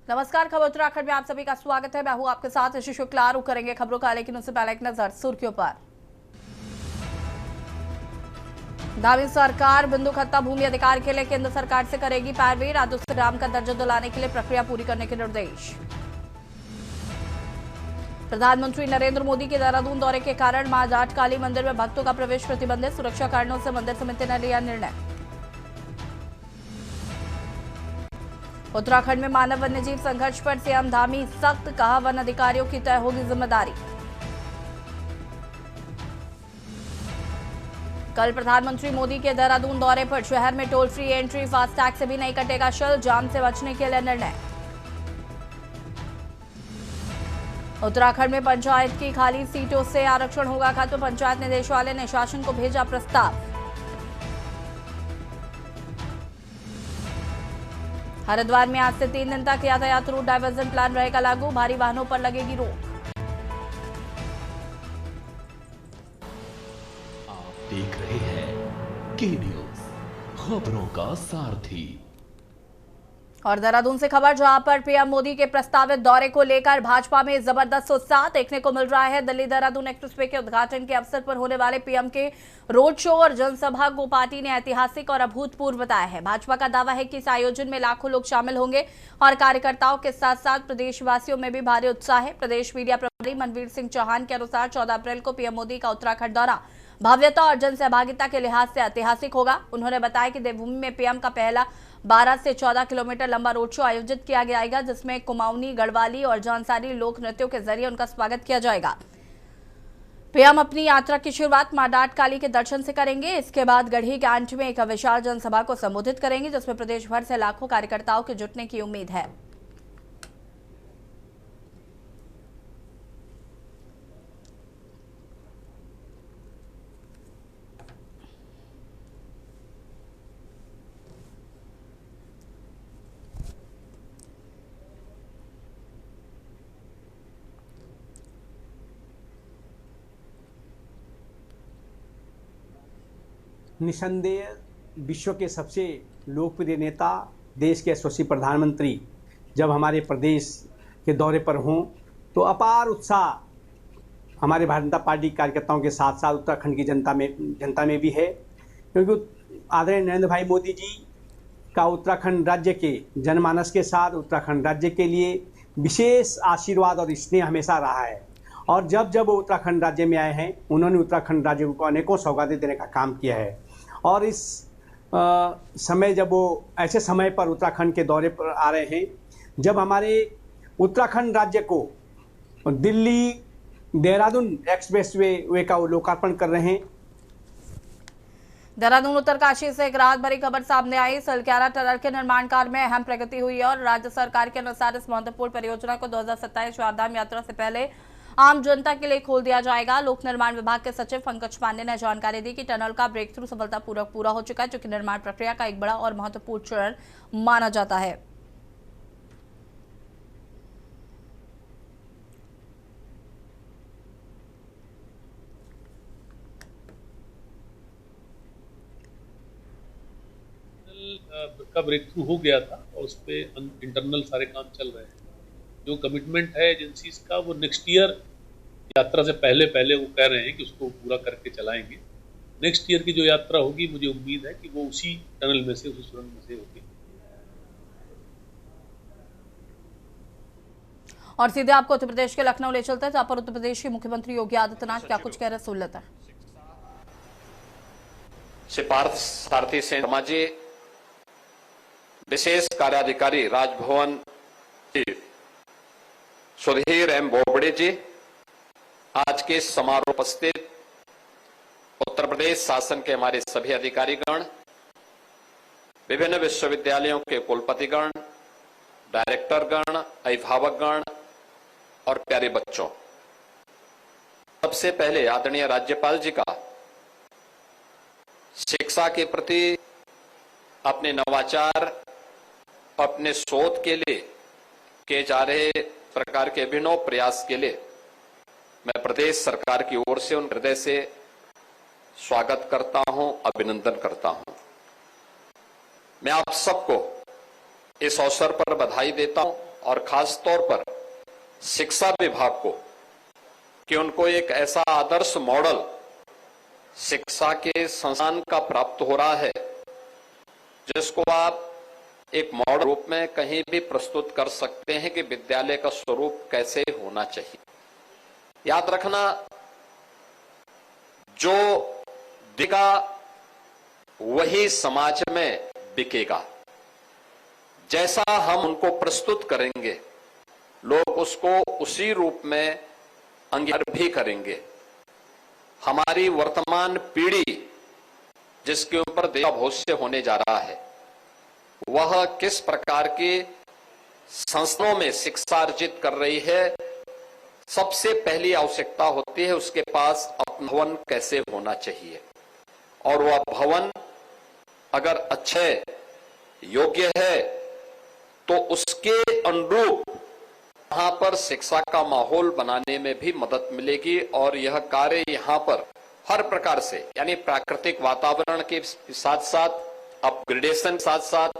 नमस्कार, खबर उत्तराखंड में आप सभी का स्वागत है। मैं हूं आपके साथ ऋषि शुक्ला। रुक करेंगे खबरों का, लेकिन उससे पहले एक नजर सुर्खियों पर। धामी सरकार बिंदु खत्ता भूमि अधिकार के लिए केंद्र सरकार से करेगी पैरवी। राजस्व ग्राम का दर्जा दिलाने के लिए प्रक्रिया पूरी करने के निर्देश। प्रधानमंत्री नरेंद्र मोदी के देहरादून दौरे के कारण मां जाट काली मंदिर में भक्तों का प्रवेश प्रतिबंधित। सुरक्षा कारणों से मंदिर समिति ने लिया निर्णय। उत्तराखंड में मानव वन्यजीव संघर्ष पर सीएम धामी सख्त, कहा वन अधिकारियों की तय होगी जिम्मेदारी। कल प्रधानमंत्री मोदी के देहरादून दौरे पर शहर में टोल फ्री एंट्री, फास्टैग से भी नहीं कटेगा शुल्क, जाम से बचने के लिए निर्णय। उत्तराखंड में पंचायत की खाली सीटों से आरक्षण होगा खत्म, पंचायत निदेशालय ने शासन को भेजा प्रस्ताव। हरिद्वार में आज से 3 दिन तक यातायात रूट डायवर्जन प्लान रहेगा लागू, भारी वाहनों पर लगेगी रोक। आप देख रहे हैं के न्यूज, खबरों का सारथी। और देहरादून से खबर, जहां पर पीएम मोदी के प्रस्तावित दौरे को लेकर भाजपा में जबरदस्त उत्साह देखने को मिल रहा है। दिल्ली देहरादून एक्सप्रेसवे के उद्घाटन के अवसर पर होने वाले पीएम के रोड शो और जनसभा को पार्टी ने ऐतिहासिक और अभूतपूर्व बताया है। भाजपा का दावा है कि इस आयोजन में लाखों लोग शामिल होंगे और कार्यकर्ताओं के साथ साथ प्रदेशवासियों में भी भारी उत्साह है। प्रदेश मीडिया प्रभारी मनवीर सिंह चौहान के अनुसार 14 अप्रैल को पीएम मोदी का उत्तराखंड दौरा भव्यता और जन सहभागिता के लिहाज से ऐतिहासिक होगा। उन्होंने बताया कि देवभूमि में पीएम का पहला 12 से 14 किलोमीटर लंबा रोड शो आयोजित किया जाएगा, जिसमें कुमाऊनी, गढ़वाली और जौनसारी लोक नृत्यों के जरिए उनका स्वागत किया जाएगा। पीएम अपनी यात्रा की शुरुआत मां जाट काली के दर्शन से करेंगे। इसके बाद गढ़ी कैंट में एक विशाल जनसभा को संबोधित करेंगे, जिसमें प्रदेश भर से लाखों कार्यकर्ताओं के जुटने की उम्मीद है। निसंदेह विश्व के सबसे लोकप्रिय नेता, देश के यशस्वी प्रधानमंत्री जब हमारे प्रदेश के दौरे पर हों तो अपार उत्साह हमारे भारतीय जनता पार्टी कार्यकर्ताओं के साथ साथ उत्तराखंड की जनता में भी है, क्योंकि आदरणीय नरेंद्र भाई मोदी जी का उत्तराखंड राज्य के जनमानस के साथ उत्तराखंड राज्य के लिए विशेष आशीर्वाद और स्नेह हमेशा रहा है। और जब जब वो उत्तराखंड राज्य में आए हैं, उन्होंने उत्तराखंड राज्य को अनेकों सौगातें देने का काम किया है। और इस समय जब वो ऐसे समय पर उत्तराखंड के दौरे पर आ रहे हैं, जब हमारे उत्तराखंड राज्य को दिल्ली देहरादून एक्सप्रेसवे का वो लोकार्पण कर रहे हैं। देहरादून उत्तरकाशी से एक राहत भरी खबर सामने आई। सलक्यारा टनल के निर्माण कार्य में अहम प्रगति हुई है और राज्य सरकार के अनुसार इस महत्वपूर्ण परियोजना को 2027 चारधाम यात्रा से पहले आम जनता के लिए खोल दिया जाएगा। लोक निर्माण विभाग के सचिव पंकज पांडे ने जानकारी दी कि टनल का ब्रेक थ्रू सफलतापूर्वक पूरा हो चुका है, जो कि निर्माण प्रक्रिया का एक बड़ा और महत्वपूर्ण चरण माना जाता है। का ब्रेक थ्रू हो गया था और उस पर इंटरनल सारे काम चल रहे हैं। जो कमिटमेंट है एजेंसीज का, वो नेक्स्ट ईयर यात्रा से पहले वो कह रहे हैं कि उसको पूरा करके चलाएंगे। नेक्स्ट ईयर की जो यात्रा होगी, मुझे उम्मीद है कि वो उसी टनल में से, उसी सुरंग में से होगी। और सीधे आपको उत्तर प्रदेश के लखनऊ ले चलते हैं, जहां पर उत्तर प्रदेश के मुख्यमंत्री योगी आदित्यनाथ क्या कुछ कह रहे हैं, सुन लेते हैं। सिपार्थ सारथी शर्मा जी, विशेष कार्याधिकारी राजभवन सुधीर एम बोबड़े जी, आज के समारोह उपस्थित उत्तर प्रदेश शासन के हमारे सभी अधिकारीगण, विभिन्न विश्वविद्यालयों के कुलपतिगण, डायरेक्टरगण, अभिभावकगण और प्यारे बच्चों, सबसे पहले आदरणीय राज्यपाल जी का शिक्षा के प्रति अपने नवाचार, अपने शोध के लिए किए जा रहे प्रकार के अभिनव प्रयास के लिए मैं प्रदेश सरकार की ओर से उन हृदय से स्वागत करता हूं, अभिनंदन करता हूं। मैं आप सबको इस अवसर पर बधाई देता हूं और खास तौर पर शिक्षा विभाग को कि उनको एक ऐसा आदर्श मॉडल शिक्षा के संस्थान का प्राप्त हो रहा है जिसको आप एक मॉडल रूप में कहीं भी प्रस्तुत कर सकते हैं कि विद्यालय का स्वरूप कैसे होना चाहिए। याद रखना, जो दिखेगा वही समाज में बिकेगा। जैसा हम उनको प्रस्तुत करेंगे लोग उसको उसी रूप में अंगीकार भी करेंगे। हमारी वर्तमान पीढ़ी जिसके ऊपर देश का भविष्य होने जा रहा है वह किस प्रकार के संस्थानों में शिक्षा अर्जित कर रही है, सबसे पहली आवश्यकता होती है उसके पास अपना भवन कैसे होना चाहिए, और वह भवन अगर अच्छे योग्य है तो उसके अनुरूप यहां पर शिक्षा का माहौल बनाने में भी मदद मिलेगी। और यह कार्य यहां पर हर प्रकार से, यानी प्राकृतिक वातावरण के साथ साथ अपग्रेडेशन साथ साथ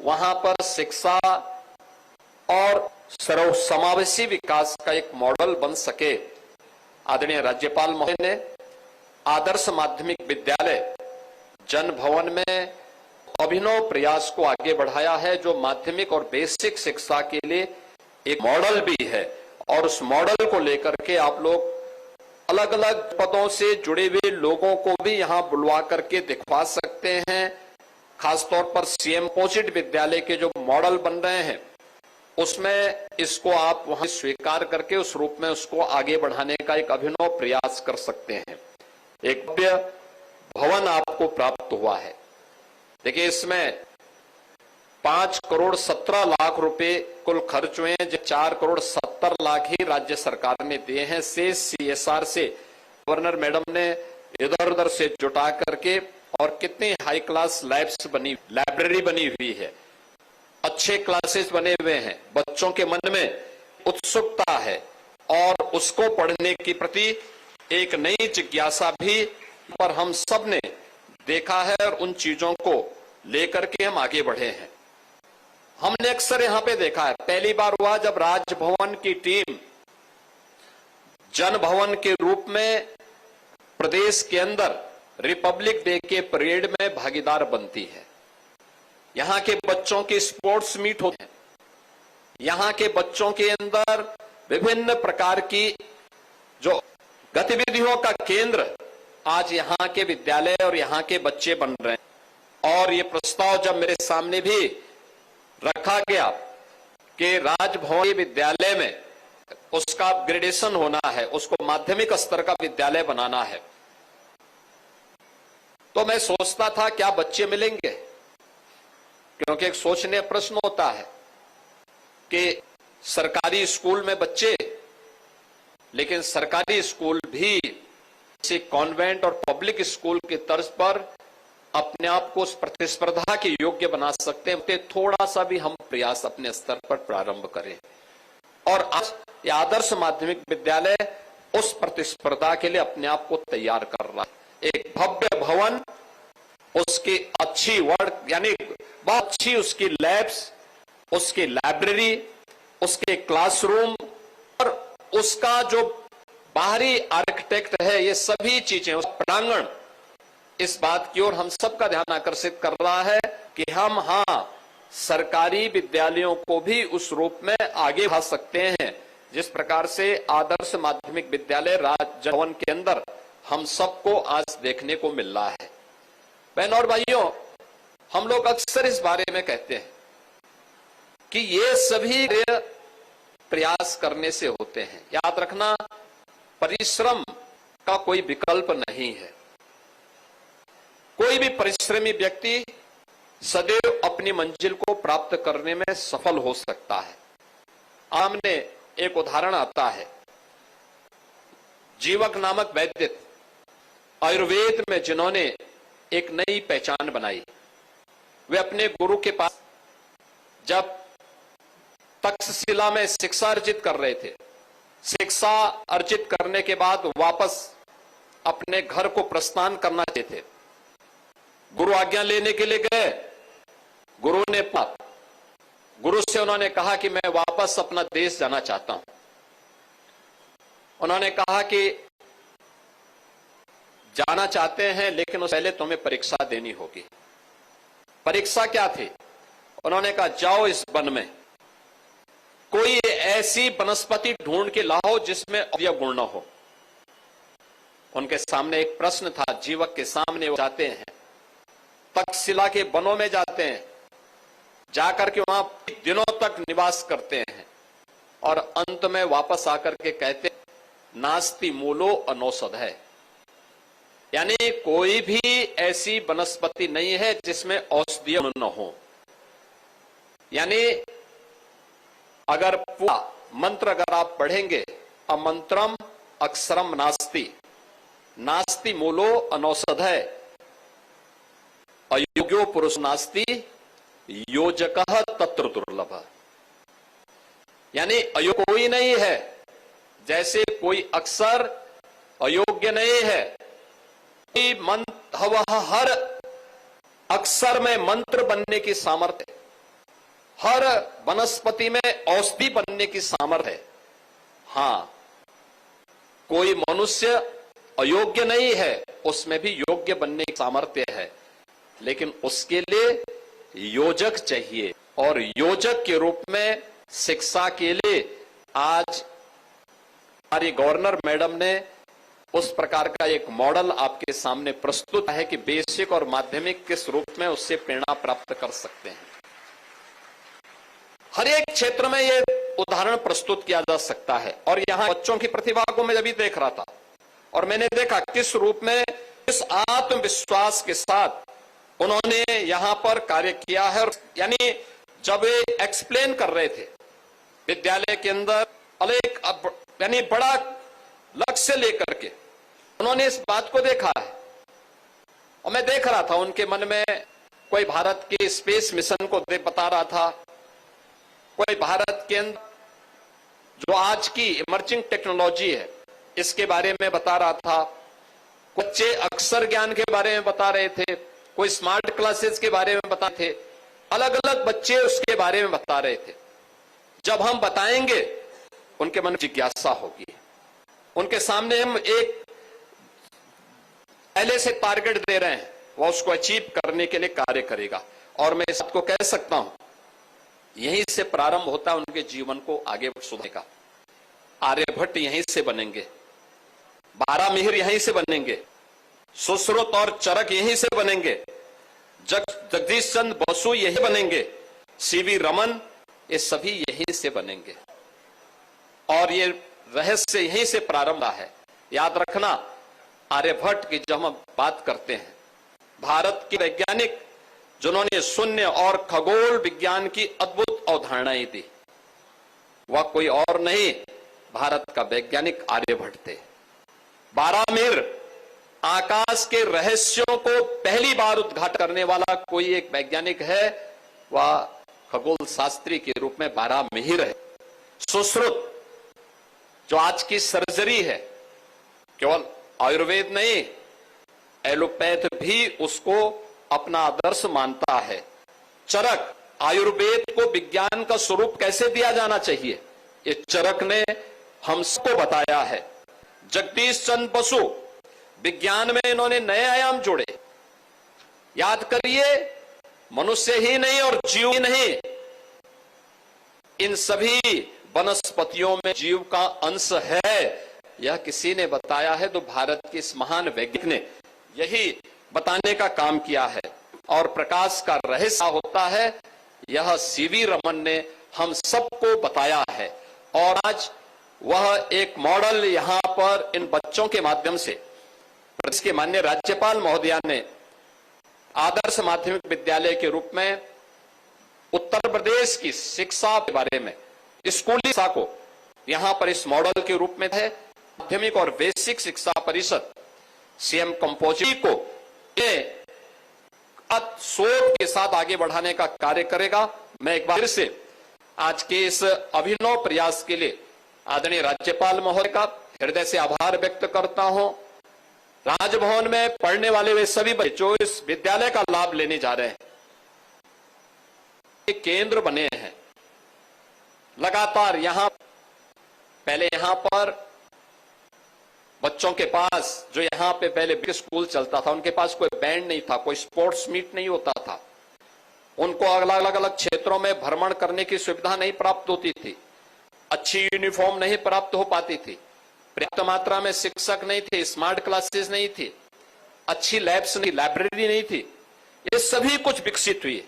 वहां पर शिक्षा और सर्वसमावेशी विकास का एक मॉडल बन सके। आदरणीय राज्यपाल महोदय ने आदर्श माध्यमिक विद्यालय जन भवन में अभिनव प्रयास को आगे बढ़ाया है, जो माध्यमिक और बेसिक शिक्षा के लिए एक मॉडल भी है। और उस मॉडल को लेकर के आप लोग अलग अलग पदों से जुड़े हुए लोगों को भी यहां बुलवा करके दिखवा सकते हैं। खासतौर पर सीएम अपोजिट विद्यालय के जो मॉडल बन रहे हैं उसमें इसको आप वहां स्वीकार करके उस रूप में उसको आगे बढ़ाने का एक अभिनव प्रयास कर सकते हैं। एक भव्य भवन आपको प्राप्त हुआ है। देखिए, इसमें 5,17,00,000 रुपए कुल खर्च हुए हैं, जो 4,70,00,000 ही राज्य सरकार ने दिए हैं। से सीएसआर से गवर्नर मैडम ने इधर उधर से जुटा करके, और कितनी हाई क्लास लाइब्रेरी बनी हुई है, अच्छे क्लासेस बने हुए हैं, बच्चों के मन में उत्सुकता है और उसको पढ़ने की प्रति एक नई जिज्ञासा भी पर हम सब ने देखा है, और उन चीजों को लेकर के हम आगे बढ़े हैं। हमने अक्सर यहां पे देखा है, पहली बार हुआ जब राजभवन की टीम जन भवन के रूप में प्रदेश के अंदर रिपब्लिक डे के परेड में भागीदार बनती है। यहां के बच्चों के स्पोर्ट्स मीट होते हैं, यहां के बच्चों के अंदर विभिन्न प्रकार की जो गतिविधियों का केंद्र आज यहां के विद्यालय और यहां के बच्चे बन रहे हैं। और ये प्रस्ताव जब मेरे सामने भी रखा गया कि राजभवन विद्यालय में उसका अपग्रेडेशन होना है, उसको माध्यमिक स्तर का विद्यालय बनाना है, तो मैं सोचता था क्या बच्चे मिलेंगे, क्योंकि एक सोचने प्रश्न होता है कि सरकारी स्कूल में बच्चे, लेकिन सरकारी स्कूल भी किसी कॉन्वेंट और पब्लिक स्कूल की तर्ज पर अपने आप को उस प्रतिस्पर्धा के योग्य बना सकते हैं। थोड़ा सा भी हम प्रयास अपने स्तर पर प्रारंभ करें, और आज ये आदर्श माध्यमिक विद्यालय उस प्रतिस्पर्धा के लिए अपने आप को तैयार कर रहा है। एक भव्य भवन, उसकी अच्छी वर्क, यानी बहुत अच्छी उसकी लैब्स, उसकी लाइब्रेरी, उसके क्लासरूम और उसका जो बाहरी आर्किटेक्ट है, ये सभी चीजें, उस प्रांगण, इस बात की ओर हम सबका ध्यान आकर्षित कर रहा है कि हम सरकारी विद्यालयों को भी उस रूप में आगे बढ़ा सकते हैं जिस प्रकार से आदर्श माध्यमिक विद्यालय राज भवन के अंदर हम सबको आज देखने को मिल रहा है। बहनों और भाइयों, हम लोग अक्सर इस बारे में कहते हैं कि ये सभी प्रयास करने से होते हैं। याद रखना, परिश्रम का कोई विकल्प नहीं है। कोई भी परिश्रमी व्यक्ति सदैव अपनी मंजिल को प्राप्त करने में सफल हो सकता है। सामने एक उदाहरण आता है, जीवक नामक वैद्य आयुर्वेद में जिन्होंने एक नई पहचान बनाई। वे अपने गुरु के पास जब तक्षशिला में शिक्षा अर्जित कर रहे थे, शिक्षा अर्जित करने के बाद वापस अपने घर को प्रस्थान करना चाहते थे। गुरु आज्ञा लेने के लिए गए। गुरु ने गुरु से उन्होंने कहा कि मैं वापस अपना देश जाना चाहता हूं। उन्होंने कहा कि जाना चाहते हैं लेकिन उससे पहले तुम्हें परीक्षा देनी होगी। परीक्षा क्या थी? उन्होंने कहा जाओ इस वन में कोई ऐसी वनस्पति ढूंढ के लाओ जिसमें औषधीय गुण न हो। उनके सामने एक प्रश्न था, जीवक के सामने वो जाते हैं, तक्षशिला के वनों में जाते हैं, जाकर के वहां दिनों तक निवास करते हैं और अंत में वापस आकर के कहते नास्ति मूलो अनौषध है, यानी कोई भी ऐसी वनस्पति नहीं है जिसमें औषधीय गुण न हो। यानी अगर पूरा मंत्र अगर आप पढ़ेंगे, अमंत्रम अक्षरम नास्ति, नास्ति मूलो अनौषध है, अयोग्यो पुरुष नास्ति, योजकः तत्र दुर्लभ। यानी अयोग्य कोई नहीं है, जैसे कोई अक्षर अयोग्य नहीं है, वह हर अक्षर में मंत्र बनने की सामर्थ्य है, हर वनस्पति में औषधि बनने की सामर्थ्य है। हां, कोई मनुष्य अयोग्य नहीं है, उसमें भी योग्य बनने की सामर्थ्य है, लेकिन उसके लिए योजक चाहिए। और योजक के रूप में शिक्षा के लिए आज हमारी गवर्नर मैडम ने उस प्रकार का एक मॉडल आपके सामने प्रस्तुत है कि बेसिक और माध्यमिक किस रूप में उससे प्रेरणा प्राप्त कर सकते हैं। हर एक क्षेत्र में यह उदाहरण प्रस्तुत किया जा सकता है। और यहां बच्चों की प्रतिभा को मैं जब देख रहा था और मैंने देखा किस रूप में, किस आत्मविश्वास के साथ उन्होंने यहां पर कार्य किया है। और यानी जब वे एक्सप्लेन कर रहे थे विद्यालय के अंदर अनेक यानी बड़ा लक्ष्य लेकर के उन्होंने इस बात को देखा है। और मैं देख रहा था उनके मन में, कोई भारत के स्पेस मिशन को बता रहा था, कोई भारत के अंदर जो आज की इमर्जिंग टेक्नोलॉजी है इसके बारे में बता रहा था, बच्चे अक्षर ज्ञान के बारे में बता रहे थे, कोई स्मार्ट क्लासेस के बारे में बता थे, अलग अलग बच्चे उसके बारे में बता रहे थे। जब हम बताएंगे उनके मन में जिज्ञासा होगी, उनके सामने हम एक पहले से टारगेट दे रहे हैं, वह उसको अचीव करने के लिए कार्य करेगा। और मैं इस बात को कह सकता हूं, यहीं से प्रारंभ होता है उनके जीवन को आगे सुधारने का। आर्यभट्ट यहीं से बनेंगे, बारामिहिर यहीं से बनेंगे, सुश्रुत और चरक यहीं से बनेंगे, जगदीश चंद्र बसु यही बनेंगे, सीवी रमन, ये सभी यहीं से बनेंगे। और ये रहस्य यहीं से प्रारंभ है। याद रखना, आर्यभट्ट की जब हम बात करते हैं, भारत के वैज्ञानिक जिन्होंने शून्य और खगोल विज्ञान की अद्भुत अवधारणाएं दी, वह कोई और नहीं, भारत का वैज्ञानिक आर्यभट्ट थे। बारामिहिर आकाश के रहस्यों को पहली बार उद्घाटन करने वाला कोई एक वैज्ञानिक है, वह खगोल शास्त्री के रूप में बारामिहिर है। सुश्रुत जो आज की सर्जरी है, केवल आयुर्वेद नहीं, एलोपैथ भी उसको अपना आदर्श मानता है। चरक, आयुर्वेद को विज्ञान का स्वरूप कैसे दिया जाना चाहिए, ये चरक ने हम सबको बताया है। जगदीश चंद्र बसु, विज्ञान में इन्होंने नए आयाम जोड़े। याद करिए, मनुष्य ही नहीं और जीव ही नहीं, इन सभी वनस्पतियों में जीव का अंश है, यह किसी ने बताया है तो भारत के इस महान वैज्ञानिक ने यही बताने का काम किया है। और प्रकाश का रहस्य होता है, यह सीवी रमन ने हम सबको बताया है। और आज वह एक मॉडल यहां पर इन बच्चों के माध्यम से प्रदेश के माननीय राज्यपाल महोदया ने आदर्श माध्यमिक विद्यालय के रूप में उत्तर प्रदेश की शिक्षा के बारे में, स्कूली शिक्षा को यहां पर इस मॉडल के रूप में है। माध्यमिक और बेसिक शिक्षा परिषद सीएम कंपोजिट को सोच के साथ आगे बढ़ाने का कार्य करेगा। मैं एक बार फिर से आज के इस अभिनव प्रयास के लिए आदरणीय राज्यपाल महोदय का हृदय से आभार व्यक्त करता हूं। राजभवन में पढ़ने वाले वे सभी बच्चे जो इस विद्यालय का लाभ लेने जा रहे हैं, केंद्र बने हैं, लगातार पहले यहां पर बच्चों के पास, जो यहां पे पहले स्कूल चलता था, उनके पास कोई बैंड नहीं था, कोई स्पोर्ट्स मीट नहीं होता था, उनको अलग अलग क्षेत्रों में भ्रमण करने की सुविधा नहीं प्राप्त होती थी, अच्छी यूनिफॉर्म नहीं प्राप्त हो पाती थी, पर्याप्त मात्रा में शिक्षक नहीं थे, स्मार्ट क्लासेस नहीं थी, अच्छी लैब्स नहीं, लाइब्रेरी नहीं थी। ये सभी कुछ विकसित हुई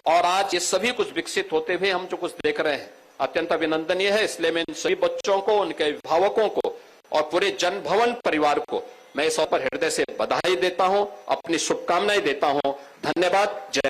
और आज ये सभी कुछ विकसित होते हुए हम जो कुछ देख रहे हैं अत्यंत अभिनंदनीय है। इसलिए मैं इन सभी बच्चों को, उनके अभिभावकों को और पूरे जन भवन परिवार को मैं इस अवसर पर हृदय से बधाई देता हूं, अपनी शुभकामनाएं देता हूं। धन्यवाद। जय।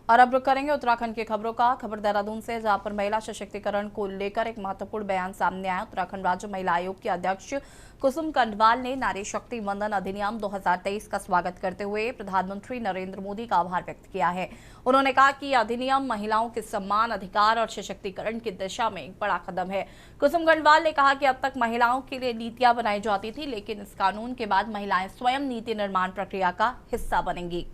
और अब रुक करेंगे उत्तराखंड की खबरों का। खबर देहरादून से, जहां पर महिला सशक्तिकरण को लेकर एक महत्वपूर्ण बयान सामने आया। उत्तराखंड राज्य महिला आयोग की अध्यक्ष कुसुम कंडवाल ने नारी शक्ति वंदन अधिनियम 2023 का स्वागत करते हुए प्रधानमंत्री नरेंद्र मोदी का आभार व्यक्त किया है। उन्होंने कहा कि यह अधिनियम महिलाओं के सम्मान, अधिकार और सशक्तिकरण की दिशा में एक बड़ा कदम है। कुसुम कंडवाल ने कहा कि अब तक महिलाओं के लिए नीतियां बनाई जाती थी, लेकिन इस कानून के बाद महिलाएं स्वयं नीति निर्माण प्रक्रिया का हिस्सा बनेंगी।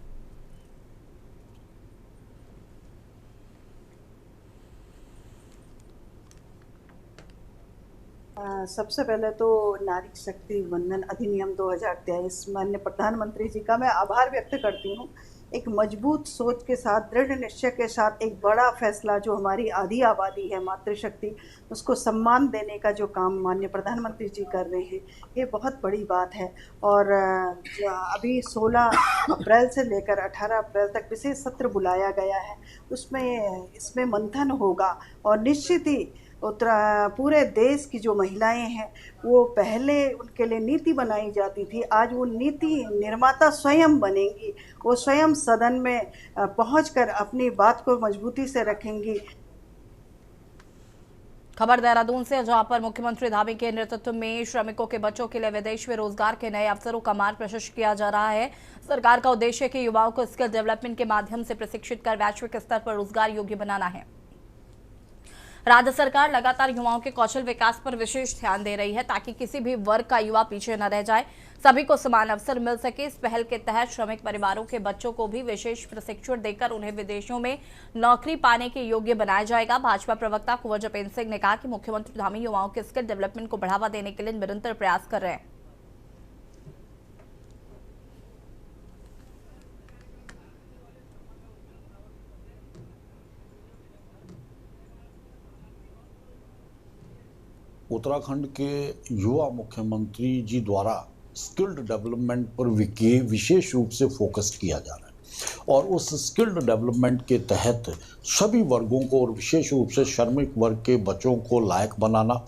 सबसे पहले तो नारी शक्ति वंदन अधिनियम 2023 माननीय प्रधानमंत्री जी का मैं आभार व्यक्त करती हूँ। एक मजबूत सोच के साथ, दृढ़ निश्चय के साथ एक बड़ा फैसला, जो हमारी आधी आबादी है मातृशक्ति, उसको सम्मान देने का जो काम माननीय प्रधानमंत्री जी कर रहे हैं, ये बहुत बड़ी बात है। और अभी 16 अप्रैल से लेकर 18 अप्रैल तक विशेष सत्र बुलाया गया है, इसमें मंथन होगा और निश्चित ही पूरे देश की जो महिलाएं हैं, वो पहले उनके लिए नीति बनाई जाती थी, आज वो नीति निर्माता स्वयं बनेंगी। वो स्वयं सदन में पहुंचकर अपनी बात को मजबूती से रखेंगी। खबर देहरादून से, जहां पर मुख्यमंत्री धामी के नेतृत्व में श्रमिकों के बच्चों के लिए विदेश में रोजगार के नए अवसरों का मार्ग प्रशस्त किया जा रहा है। सरकार का उद्देश्य है कि युवाओं को स्किल डेवलपमेंट के माध्यम से प्रशिक्षित कर वैश्विक स्तर पर रोजगार योग्य बनाना है। राज्य सरकार लगातार युवाओं के कौशल विकास पर विशेष ध्यान दे रही है, ताकि किसी भी वर्ग का युवा पीछे न रह जाए, सभी को समान अवसर मिल सके। इस पहल के तहत श्रमिक परिवारों के बच्चों को भी विशेष प्रशिक्षण देकर उन्हें विदेशों में नौकरी पाने के योग्य बनाया जाएगा। भाजपा प्रवक्ता कुंवर जपेंद्र सिंह ने कहा कि मुख्यमंत्री धामी युवाओं के स्किल डेवलपमेंट को बढ़ावा देने के लिए निरंतर प्रयास कर रहे हैं। उत्तराखंड के युवा मुख्यमंत्री जी द्वारा स्किल्ड डेवलपमेंट पर विशेष रूप से फोकस किया जा रहा है और उस स्किल्ड डेवलपमेंट के तहत सभी वर्गों को और विशेष रूप से श्रमिक वर्ग के बच्चों को लायक बनाना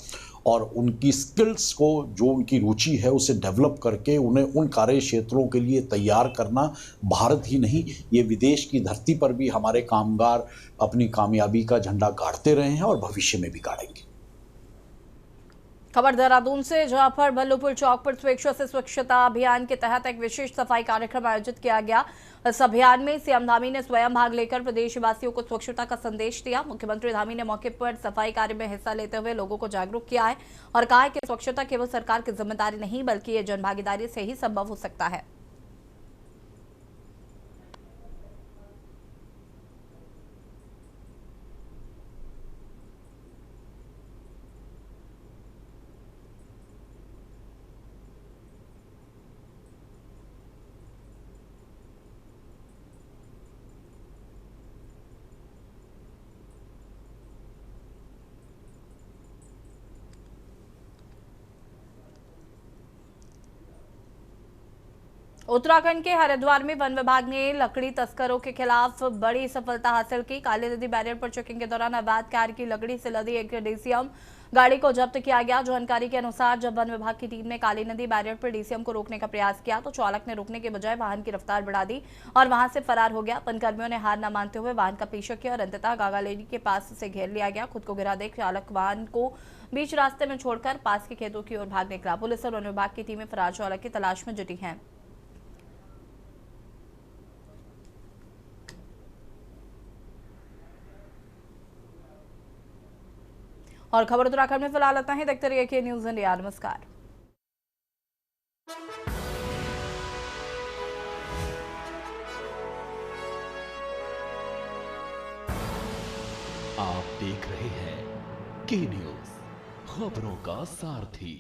और उनकी स्किल्स को, जो उनकी रुचि है, उसे डेवलप करके उन्हें उन कार्य क्षेत्रों के लिए तैयार करना। भारत ही नहीं, ये विदेश की धरती पर भी हमारे कामगार अपनी कामयाबी का झंडा गाड़ते रहे हैं और भविष्य में भी गाड़ेंगे। खबर देहरादून से, जहां पर बल्लूपुर चौक पर स्वेच्छा से स्वच्छता अभियान के तहत एक विशेष सफाई कार्यक्रम आयोजित किया गया। इस अभियान में सीएम धामी ने स्वयं भाग लेकर प्रदेशवासियों को स्वच्छता का संदेश दिया। मुख्यमंत्री धामी ने मौके पर सफाई कार्य में हिस्सा लेते हुए लोगों को जागरूक किया है और कहा है कि स्वच्छता केवल सरकार की जिम्मेदारी नहीं, बल्कि ये जनभागीदारी से ही संभव हो सकता है। उत्तराखंड के हरिद्वार में वन विभाग ने लकड़ी तस्करों के खिलाफ बड़ी सफलता हासिल की। काली नदी बैरियर पर चेकिंग के दौरान अवैध कार्य की लकड़ी से लदी एक डीसीएम गाड़ी को जब्त किया गया। जानकारी के अनुसार जब वन विभाग की टीम ने काली नदी बैरियर पर डीसीएम को रोकने का प्रयास किया तो चालक ने रोकने के बजाय वाहन की रफ्तार बढ़ा दी और वहां से फरार हो गया। वनकर्मियों ने हार न मानते हुए वाहन का पीछा किया और अंततः गागालेडी के पास से घेर लिया गया। खुद को गिरा देख चालक वाहन को बीच रास्ते में छोड़कर पास के खेतों की ओर भाग निकला। पुलिस और वन विभाग की टीमें फरार चालक की तलाश में जुटी हैं। और खबर उत्तराखंड में फिलहाल इतना ही। देखते रहिए के न्यूज़ इंडिया। नमस्कार। आप देख रहे हैं के न्यूज, खबरों का सारथी।